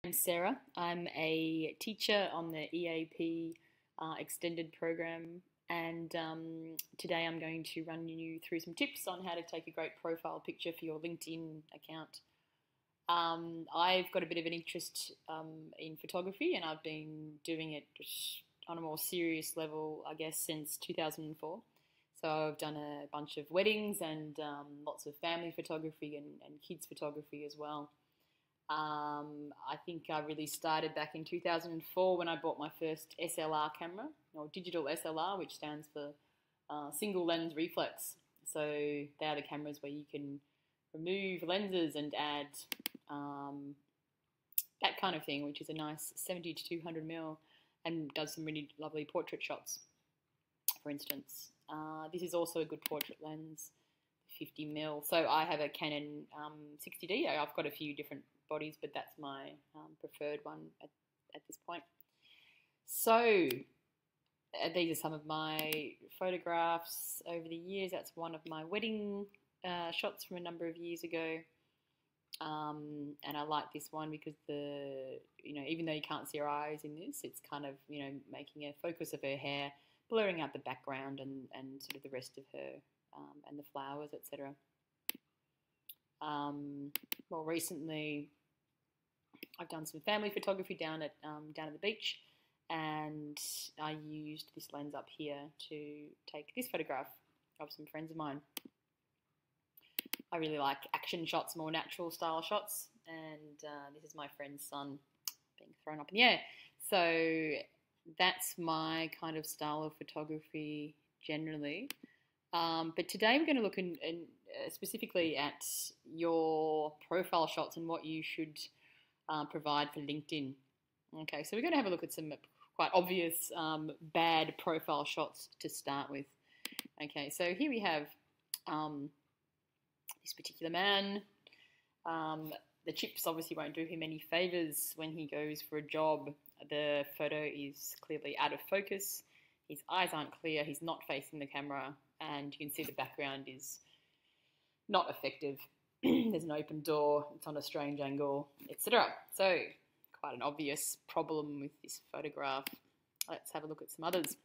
I'm Sarah. I'm a teacher on the EAP extended program, and today I'm going to run you through some tips on how to take a great profile picture for your LinkedIn account. I've got a bit of an interest in photography, and I've been doing it on a more serious level, I guess, since 2004. So I've done a bunch of weddings and lots of family photography and kids photography as well. I think I really started back in 2004 when I bought my first SLR camera, or digital SLR, which stands for single lens reflex. So they are the cameras where you can remove lenses and add that kind of thing, which is a nice 70 to 200 mil and does some really lovely portrait shots, for instance. This is also a good portrait lens, 50 mil. So I have a Canon 60D. I've got a few different bodies, but that's my preferred one at this point. So these are some of my photographs over the years. That's one of my wedding shots from a number of years ago. And I like this one because even though you can't see her eyes in this, it's kind of, making a focus of her hair, blurring out the background and sort of the rest of her and the flowers, etc. More recently, I've done some family photography down at the beach, and I used this lens up here to take this photograph of some friends of mine. I really like action shots, more natural style shots, and this is my friend's son being thrown up in the air. So that's my kind of style of photography generally. But today we're going to look specifically at your profile shots and what you should provide for LinkedIn. Okay, so we're going to have a look at some quite obvious bad profile shots to start with. Okay, so here we have this particular man. The chips obviously won't do him any favours when he goes for a job. The photo is clearly out of focus. His eyes aren't clear. He's not facing the camera, and you can see the background is not effective. There's an open door, it's on a strange angle, etc. So quite an obvious problem with this photograph. Let's have a look at some others.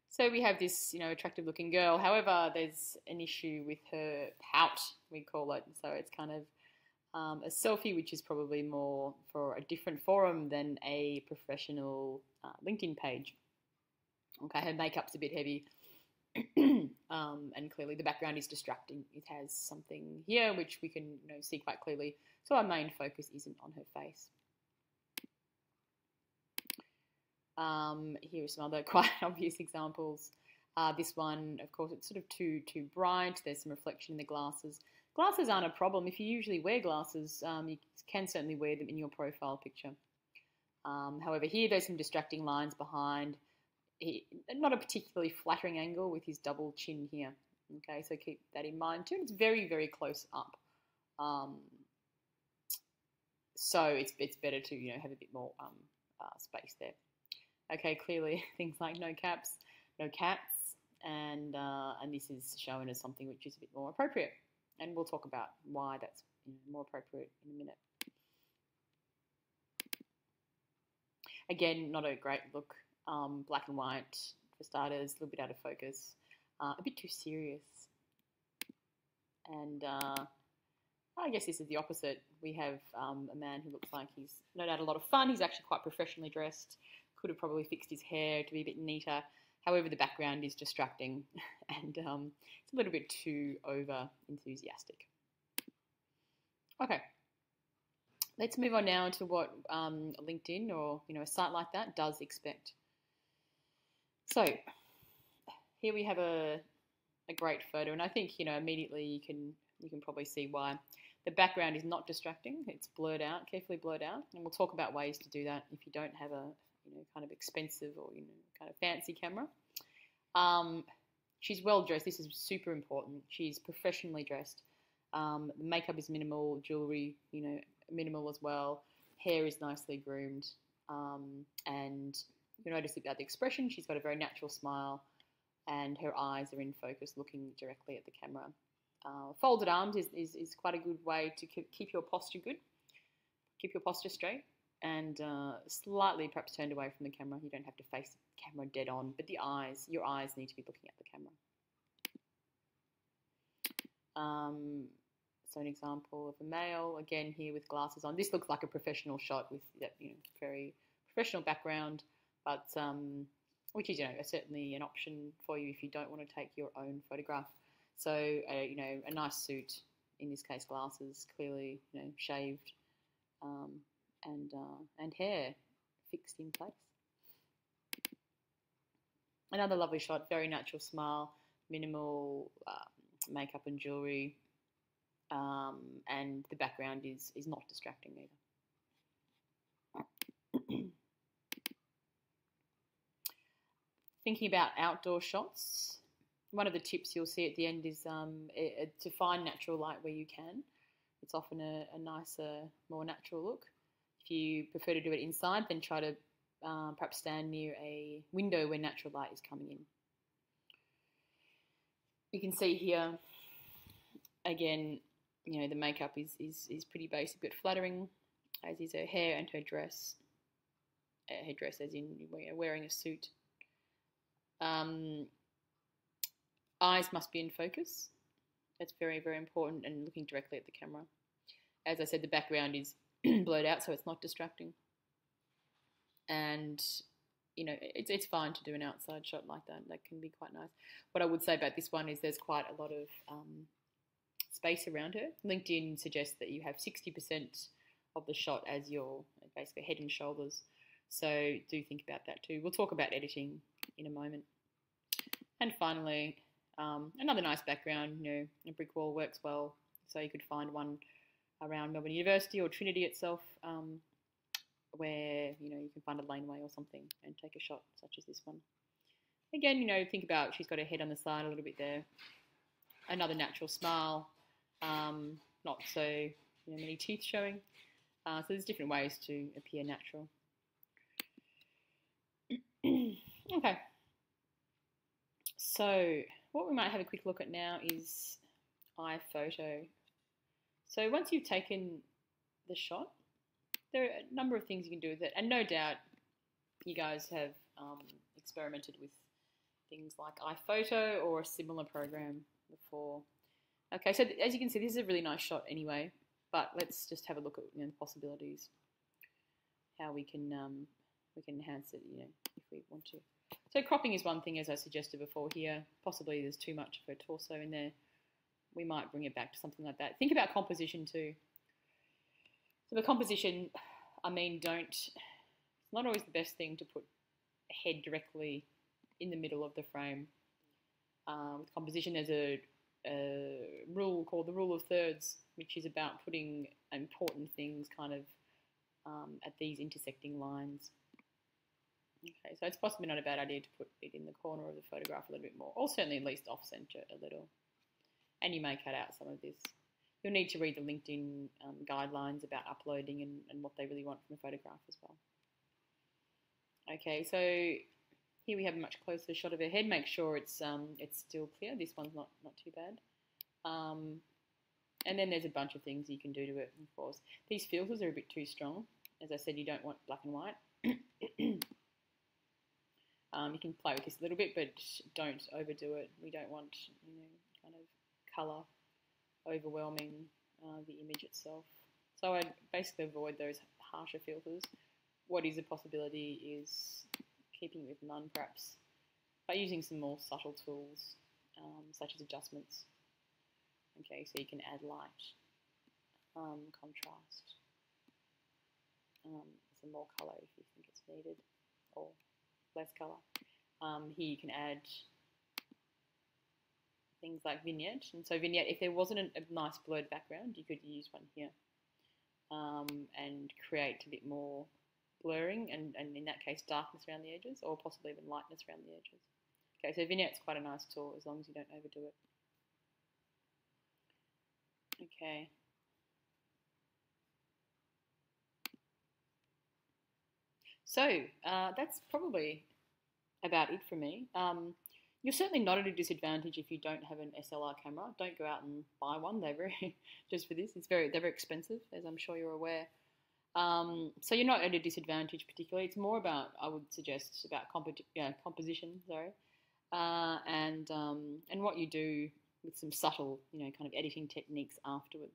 So we have this, attractive looking girl. However, there's an issue with her pout, we call it. So it's kind of a selfie, which is probably more for a different forum than a professional LinkedIn page. Okay, her makeup's a bit heavy. And clearly the background is distracting. It has something here which we can see quite clearly. So our main focus isn't on her face. Here are some other quite obvious examples. This one, of course, it's sort of too bright. There's some reflection in the glasses. Glasses aren't a problem. If you usually wear glasses, you can certainly wear them in your profile picture. However, here there's some distracting lines behind. Not a particularly flattering angle with his double chin here. Okay, so keep that in mind too. It's very, very close up. So it's better to have a bit more space there. Okay, clearly things like no caps, no cats, and this is shown as something which is a bit more appropriate. And we'll talk about why that's more appropriate in a minute. Again, not a great look. Black and white for starters, a little bit out of focus, a bit too serious. And I guess this is the opposite. We have a man who looks like he's no doubt a lot of fun. He's actually quite professionally dressed. Could have probably fixed his hair to be a bit neater. However, the background is distracting and it's a little bit too over enthusiastic. Okay. Let's move on now to what LinkedIn or a site like that does expect. So here we have a great photo, and I think immediately you can probably see why. The background is not distracting; it's blurred out, carefully blurred out, and we'll talk about ways to do that if you don't have a kind of expensive or kind of fancy camera. She's well dressed. This is super important. She's professionally dressed. The makeup is minimal, jewelry minimal as well. Hair is nicely groomed, and you'll notice about the expression. She's got a very natural smile, and her eyes are in focus, looking directly at the camera. Folded arms is quite a good way to keep your posture good. Keep your posture straight and slightly perhaps turned away from the camera. You don't have to face the camera dead on, but your eyes need to be looking at the camera. So an example of a male, again here with glasses on. This looks like a professional shot with that, very professional background, but which is certainly an option for you if you don't want to take your own photograph. So a nice suit, in this case glasses, clearly shaved, and hair fixed in place. Another lovely shot, very natural smile, minimal makeup and jewelry, and the background is not distracting either. Thinking about outdoor shots, one of the tips you'll see at the end is to find natural light where you can. It's often a nicer, more natural look. If you prefer to do it inside, then try to perhaps stand near a window where natural light is coming in. You can see here, again, the makeup is pretty basic but flattering, as is her hair and her dress. Her dress as in wearing a suit. Eyes must be in focus. That's very, very important, and looking directly at the camera. As I said, the background is blurred out, so it's not distracting. And it's fine to do an outside shot like that. That can be quite nice. What I would say about this one is there's quite a lot of space around her. LinkedIn suggests that you have 60% of the shot as your basically head and shoulders. So do think about that too. We'll talk about editing in a moment. And finally, another nice background. A brick wall works well. So you could find one around Melbourne University or Trinity itself, where you can find a laneway or something and take a shot such as this one. Again, think about she's got her head on the side a little bit there. Another natural smile, not so many teeth showing. So there's different ways to appear natural. Okay. So what we might have a quick look at now is iPhoto. So once you've taken the shot, there are a number of things you can do with it, and no doubt you guys have experimented with things like iPhoto or a similar program before. Okay, so as you can see, this is a really nice shot anyway, but let's just have a look at the possibilities, how we can enhance it, if we want to. So cropping is one thing, as I suggested before here. Possibly there's too much of her torso in there. We might bring it back to something like that. Think about composition too. So the composition, it's not always the best thing to put a head directly in the middle of the frame. With composition, there's a rule called the rule of thirds, which is about putting important things kind of at these intersecting lines. Okay, so it's possibly not a bad idea to put it in the corner of the photograph a little bit more, or certainly at least off-center a little. And you may cut out some of this. You'll need to read the LinkedIn guidelines about uploading and what they really want from a photograph as well. Okay, so here we have a much closer shot of her head. Make sure it's still clear. This one's not too bad. And then there's a bunch of things you can do to it, of course. These filters are a bit too strong. As I said, you don't want black and white. You can play with this a little bit, but don't overdo it. We don't want, kind of colour overwhelming the image itself. So I'd basically avoid those harsher filters. What is a possibility is keeping with none, perhaps, by using some more subtle tools, such as adjustments. Okay, so you can add light, contrast, some more colour if you think it's needed, or less colour. Here you can add things like vignette. And so vignette, if there wasn't a nice blurred background, you could use one here and create a bit more blurring and in that case darkness around the edges, or possibly even lightness around the edges. Okay, so vignette's quite a nice tool as long as you don't overdo it. Okay. So that's probably about it for me. You're certainly not at a disadvantage if you don't have an SLR camera. Don't go out and buy one. They're very just for this. They're very expensive, as I'm sure you're aware. So you're not at a disadvantage particularly. It's more about, I would suggest, about composition, sorry, and what you do with some subtle, kind of editing techniques afterwards.